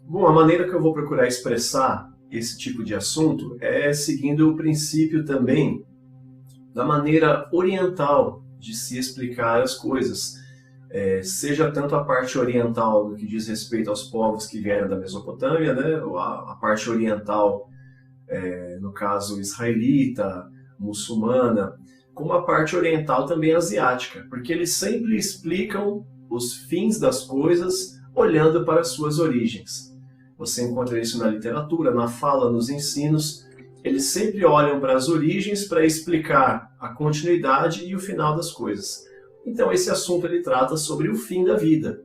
Bom, a maneira que eu vou procurar expressar esse tipo de assunto é seguindo o princípio também da maneira oriental de se explicar as coisas. Seja tanto a parte oriental no que diz respeito aos povos que vieram da Mesopotâmia, né, ou a parte oriental, no caso israelita, muçulmana, como a parte oriental também asiática, porque eles sempre explicam os fins das coisas olhando para as suas origens. Você encontra isso na literatura, na fala, nos ensinos. Eles sempre olham para as origens para explicar a continuidade e o final das coisas. Então esse assunto ele trata sobre o fim da vida.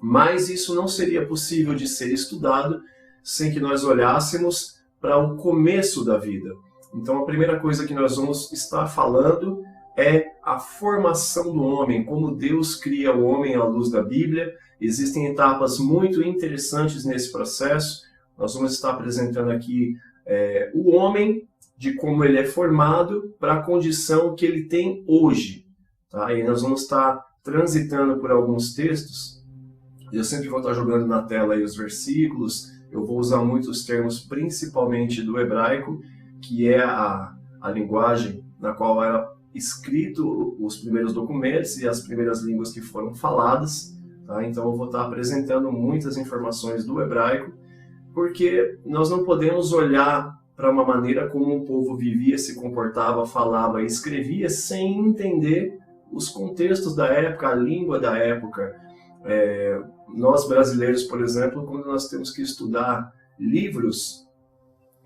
Mas isso não seria possível de ser estudado sem que nós olhássemos para o começo da vida. Então a primeira coisa que nós vamos estar falando é a formação do homem, como Deus cria o homem à luz da Bíblia. Existem etapas muito interessantes nesse processo. Nós vamos estar apresentando aqui o homem, de como ele é formado para a condição que ele tem hoje. Tá? E nós vamos estar transitando por alguns textos. Eu sempre vou estar jogando na tela aí os versículos. Eu vou usar muitos termos, principalmente do hebraico, que é a linguagem na qual era escrito os primeiros documentos e as primeiras línguas que foram faladas. Tá? Então eu vou estar apresentando muitas informações do hebraico, porque nós não podemos olhar para uma maneira como o povo vivia, se comportava, falava e escrevia sem entender os contextos da época, a língua da época. Nós brasileiros, por exemplo, quando nós temos que estudar livros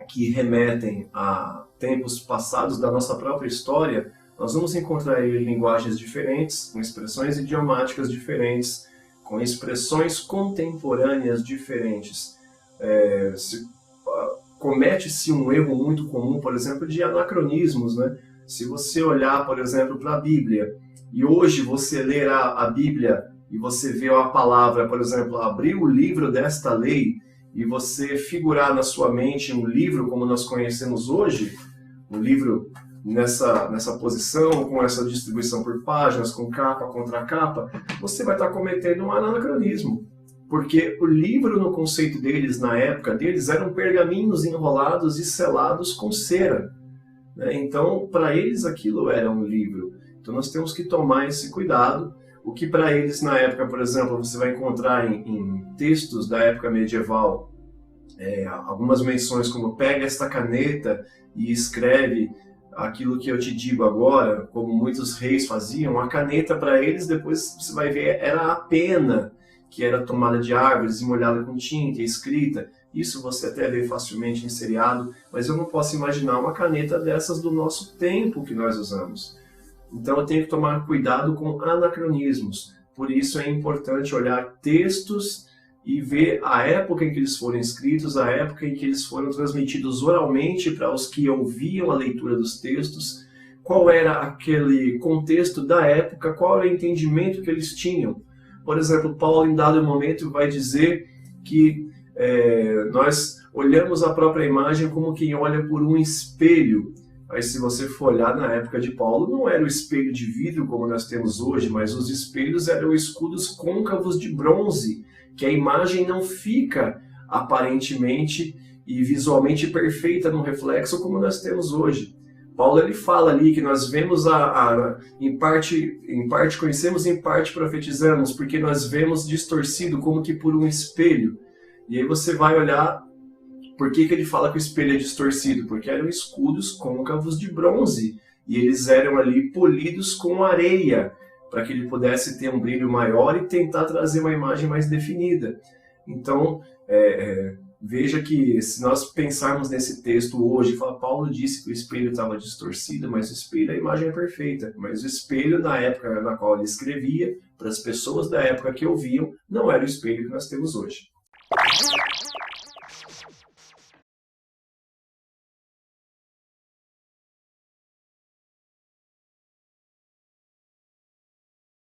que remetem a tempos passados da nossa própria história, nós vamos encontrar aí linguagens diferentes, com expressões idiomáticas diferentes, com expressões contemporâneas diferentes. Comete-se um erro muito comum, por exemplo, de anacronismos, né? Se você olhar, por exemplo, para a Bíblia, e hoje você ler a Bíblia e você vê a palavra, por exemplo, abrir o livro desta lei, e você figurar na sua mente um livro como nós conhecemos hoje, um livro nessa posição, com essa distribuição por páginas, com capa contra capa, você vai estar cometendo um anacronismo. Porque o livro, no conceito deles, na época deles, eram pergaminhos enrolados e selados com cera. Então, para eles, aquilo era um livro. Então, nós temos que tomar esse cuidado. O que para eles, na época, por exemplo, você vai encontrar em textos da época medieval, algumas menções como pega esta caneta e escreve aquilo que eu te digo agora, como muitos reis faziam. A caneta para eles, depois você vai ver, era a pena que era tomada de árvores e molhada com tinta e escrita. Isso você até vê facilmente em seriado, mas eu não posso imaginar uma caneta dessas do nosso tempo que nós usamos. Então eu tenho que tomar cuidado com anacronismos. Por isso é importante olhar textos e ver a época em que eles foram escritos, a época em que eles foram transmitidos oralmente para os que ouviam a leitura dos textos, qual era aquele contexto da época, qual era o entendimento que eles tinham. Por exemplo, Paulo, em dado momento, vai dizer que nós olhamos a própria imagem como quem olha por um espelho. Mas se você for olhar na época de Paulo, não era o espelho de vidro como nós temos hoje, mas os espelhos eram escudos côncavos de bronze, que a imagem não fica aparentemente e visualmente perfeita no reflexo como nós temos hoje. Paulo ele fala ali que nós vemos em parte conhecemos, em parte profetizamos, porque nós vemos distorcido como que por um espelho. E aí você vai olhar por que ele fala que o espelho é distorcido, porque eram escudos côncavos de bronze e eles eram ali polidos com areia para que ele pudesse ter um brilho maior e tentar trazer uma imagem mais definida. Então, veja que se nós pensarmos nesse texto hoje, Paulo disse que o espelho estava distorcido, mas o espelho, a imagem é perfeita. Mas o espelho, na época na qual ele escrevia, para as pessoas da época que ouviam, não era o espelho que nós temos hoje.